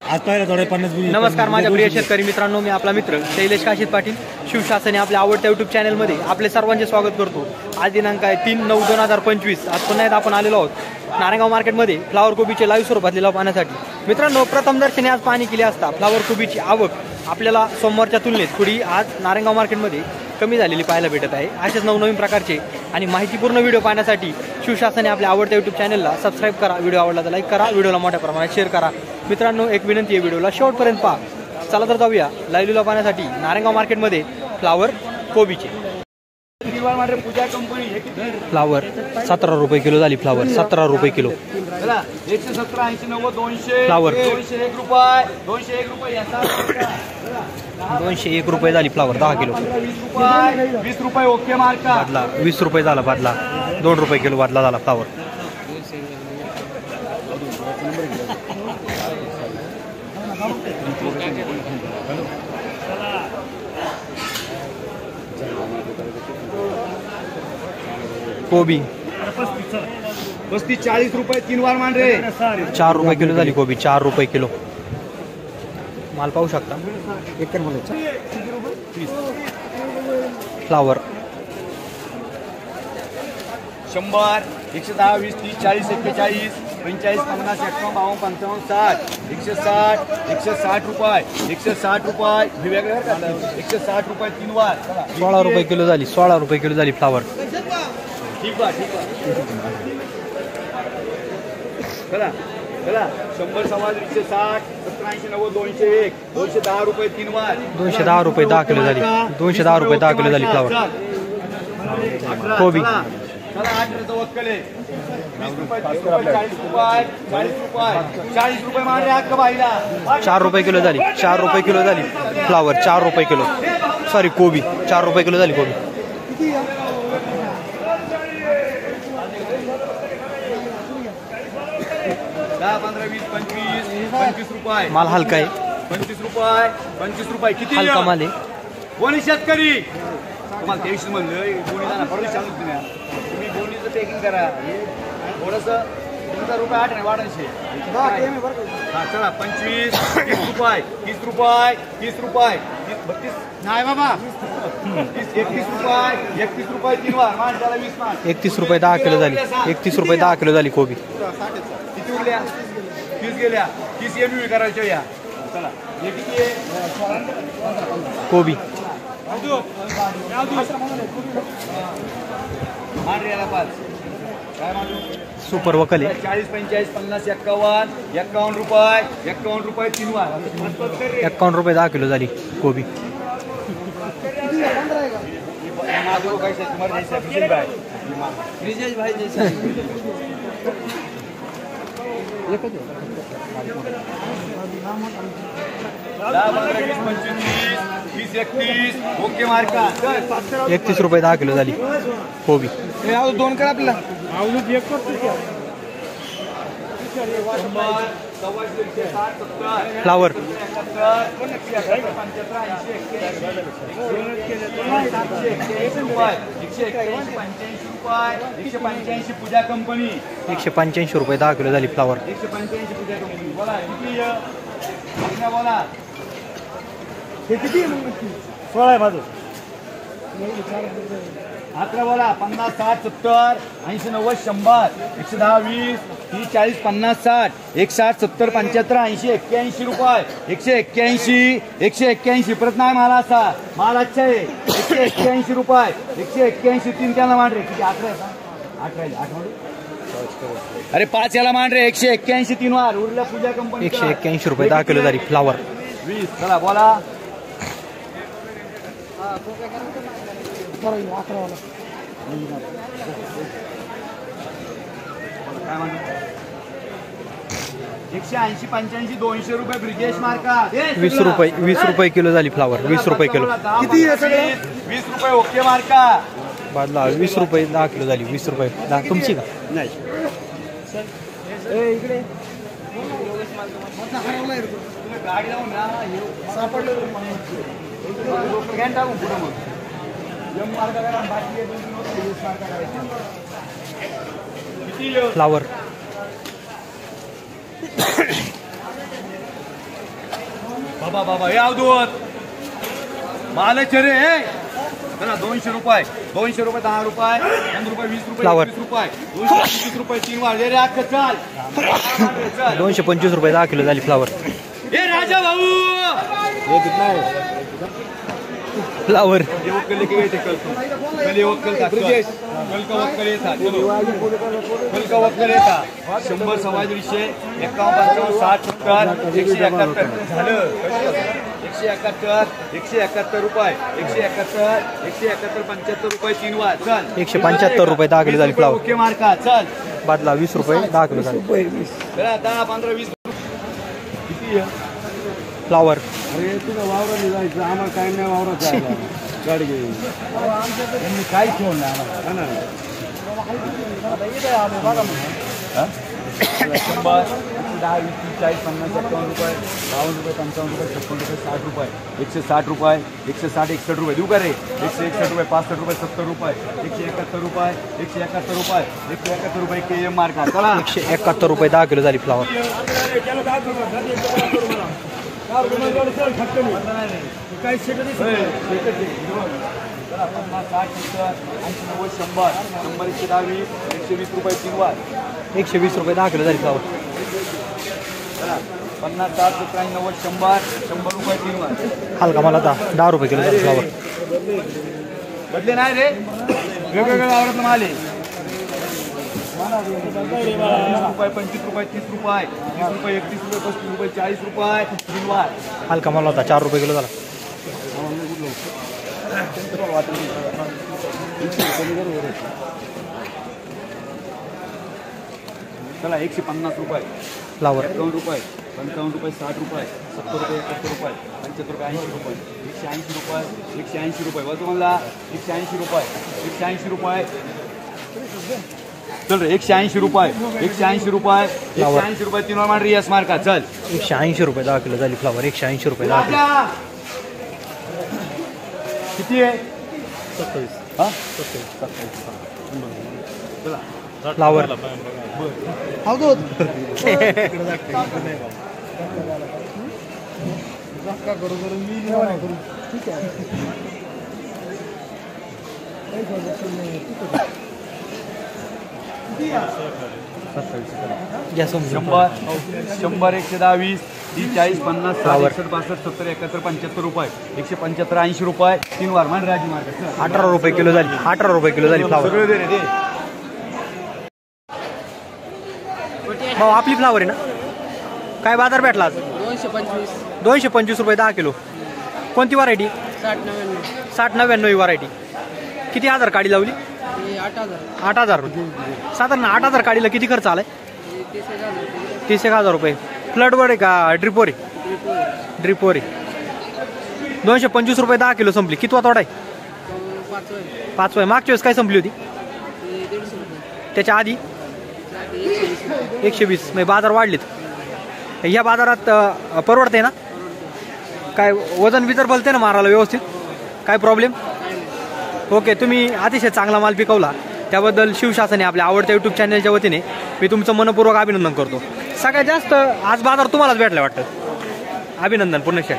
आज पहिला थोडे 50 नमस्कार माझ्या प्रिय शेतकरी मित्रांनो, मी आपला मित्र शैलेश काशीद पाटील शिवशासन या आपल्या आवडत्या यूट्यूब चॅनलमध्ये आपले सर्वांचे स्वागत करतो। आज दिनांक आहे 3/9/2025। आज पुन्हा एकदा आपण आलेलो आहोत नारायणगाव मार्केटमध्ये फ्लावर कोबीचे लाईव्ह स्वरूपात लिलाव पाहण्यासाठी। मित्रांनो, प्रथम दर्शनी आज पाहणी केली असता फ्लावर कोबीची आवक आपल्याला सोमवारच्या तुलनेत थोडी आज नारायणगाव मार्केटमध्ये कमी झालेली पाहायला भेटत आहे। असेच नवनवीन प्रकारचे आणि माहितीपूर्ण व्हिडिओ पाहण्यासाठी शिवशासन या आपल्या आवडत्या यूट्यूब चॅनलला सबस्क्राईब करा, व्हिडिओ आवडला तर लाईक करा, व्हिडिओला मोठ्या प्रमाणात शेअर करा। मित्रांनो, एक विनंती आहे, व्हिडिओला शेवटपर्यंत पहा। चला तर जाऊया लाईव्ह लिलाव पाहण्यासाठी नारायणगाव मार्केटमध्ये फ्लावर कोबीचे। फ्लावर 17 रुपये किलो झाली, फ्लावर 17 रुपये किलो। 117 80 90 200 फ्लावर 201 रुपये 201 रुपये 201 रुपये झाली फ्लावर 10 किलो। 20 रुपये ओके मार्का बादला 20 रुपये झाला, बादला 2 रुपये किलो बादला झाला फ्लावर। कोबी 35 40 रुपये 3 वार मान रे 4 रुपये किलो झाली कोबी, 4 रुपये किलो। माल पाहू शकता फ्लावर 100 110 20 30 40 41 45 50 51 52 55 60 160 रुपये 160 रुपये वेगळे 160 रुपये 3 वार 16 रुपये किलो झाली, 16 रुपये किलो झाली फ्लावर। ठीक आहे चला चला 100 सवाल 160 17 80 90 201 210 रुपये 3 वार 210 रुपये 10 किलो झाली, 210 रुपये 10 किलो झाली फ्लावर। कोबी चला 18 तवक्कले 20 रुपये 30 रुपये 40 रुपये 40 रुपये मान रे हक्क भाईला 4 रुपये किलो झाली, 4 रुपये किलो झाली फ्लावर, 4 रुपये किलो। सॉरी कोबी 4 रुपये किलो झाली कोबी। 10 15 20 25 रुपये माल हलका आहे, 25 रुपये किती हलका माल आहे। कोणी शेतकरी तुम्हाला 23 म्हणलं कोणी जाणार परत सांगू तुम्ही दोन्हीचं पॅकिंग करा थोडंसं तुमचा रुपये 8 वाढायचे हा चला 25 30 रुपये 30 रुपये 30 रुपये 32 नाही बाबा 31 रुपये 31 रुपये 3 वार मान त्याला 20 मान 31 रुपये 10 किलो झाली, 31 रुपये 10 किलो झाली कोबी। किती उरल्या 30 गेल्या 30 एमयू करायच्या या चला हे किती आहे कोबी मान रे याला 5 काय मानू सुपर वकल आहे। 40 45 50 51 रुपये 3 वार 51 रुपये 10 किलो झाली कोबी। ब्रिजेश भाई जैसा 30 ओके मार्का 31 रुपये 10 किलो झाली कोबी। दोन कर आपला फ्लावर 185 पूजा कंपनी 185 रुपये 10 किलो झाली फ्लावर। 185 पूजा कंपनी बोला किती बोला हे किती 16 आहे माझं 11 बोला 50 60 70 80 90 100 110 20 30 40 50 60 160 70 75 80 81 रुपये 181 परत नाही माल असा माल अच्छा आहे 181 रुपये 181 3 त्याला मान रे किती 11 आहे का 8 अरे 5 याला मान रे 181 3 वार उरल्या पूजा कंपनी 181 रुपये 10 किलो झाली फ्लावर। 20 चला बोला काय म्हणू 180 85 200 रुपये ब्रिजेश मार्का 20 रुपये किलो झाली फ्लावर, 20 रुपये किलो। किती 20 रुपये ओके मार्का बादला 20 रुपये 10 किलो झाली, 20 रुपये 10 तुमची का नाही इकडे गाडी लावून ना सापडलं टाकून पुढे मग फ्लावर बाबा बाबा हे अवधूत मालाचे रे चला 200 रुपये 200 रुपये 10 रुपये 15 रुपये 20 रुपये Flower. 20 रुपये 225 रुपये 3 वाढले रे अख्खं चाल 225 रुपये 10 किलो झाली फ्लावर. हे राजा भाऊ हे कितना है फ्लावर ये वक्कल के गए थे कल तो कल ये वक्कल था कल का वक्कल ये था चलो कल का वक्कल ये था 100 सव्वा 150 51 55 60 70 171 झालं 171 रुपये 171 75 रुपये 3 वार चल 175 रुपये 10 किलो झाली फ्लावर. ओके मार्का चल बादला 20 रुपये 10 किलो झाली चला 10 15 20 किती आहे फ्लावर. अरे तुला वावरा जायचं आम्हाला काय नाही वावरा जायला गाडी घेऊन त्यांनी काय ठेवलं नाही आम्हाला 100 10 20 30 40 50 51 रुपये 52 रुपये 55 रुपये 56 रुपये 60 रुपये 160 रुपये 160 61 रुपये देऊ का रे 161 रुपये 65 रुपये 70 रुपये 171 रुपये 171 रुपये 171 रुपये के एम मार्का चला 171 रुपये 10 किलो झाली फ्लावर. काय शेट 50 60 70 80 90 100 100 120 रुपये 3 वार 120 रुपये 10 किलो झाली फ्लावर. 50 60 70 90 100 100 रुपये 3 वार हलका मला 10 रुपये किलो झाली फ्लावर. बदले नाही रे वेगवेगळ्या आवडत माल आहे 20 रुपये 25 रुपये 30 रुपये 30 रुपये 31 रुपये 35 रुपये 40 रुपये 3 वार हलका मला 4 रुपये किलो झाला. चला 150 रुपये फ्लावर. 51 रुपये 55 रुपये 60 रुपये 70 रुपये 71 रुपये 75 रुपये 80 रुपये 180 रुपये 180 रुपये बघ तुम्हाला 180 रुपये 180 रुपये चल रे 180 रुपये 180 रुपये 180 रुपये 3 मान रियास मार्का चल 180 रुपये 10 किलो झाली फ्लावर. 180 रुपये 10 किलो. किती आहे 27 हा चला फ्लावर. घ्या समजून. 100 110 20 30 40 50 फ्लावर. 60 62 70 71 75 रुपये 175 80 रुपये 3 वार मान राजी मार्का 18 रुपये किलो झाली. 18 रुपये किलो झाली फ्लावर. सगळे दे रे दे भाऊ आपली फ्लावर आहे ना. काय बाजार भेटला आज? 225 रुपये 10 किलो. कोणती व्हरायटी? 60-99 ही व्हरायटी. किती हजार काडी लावली? 8,000. साधारण 8,000 काडीला किती खर्च आलाय? 30,000 रुपये. फ्लडवर आहे का ड्रिपोर आहे? ड्रिपोर आहे. 225 रुपये 10 किलो संपली. कितवा तोडा आहे? 5 आहे. मागच्या वेळेस काय संपली होती? त्याच्या आधी 120. म्हणजे बाजार वाढलेत. ह्या बाजारात परवडते ना? काय वजन विजर बोलते ना मारायला व्यवस्थित? काय प्रॉब्लेम? ओके. तुम्ही अतिशय चांगला माल पिकवला त्याबद्दल शिवशासने आपल्या आवडत्या यूट्यूब चॅनलच्या वतीने मी तुमचं मनपूर्वक अभिनंदन करतो. सगळ्यात जास्त आज बाजार तुम्हालाच भेटला वाटतं. अभिनंदन पुन्हा शेट.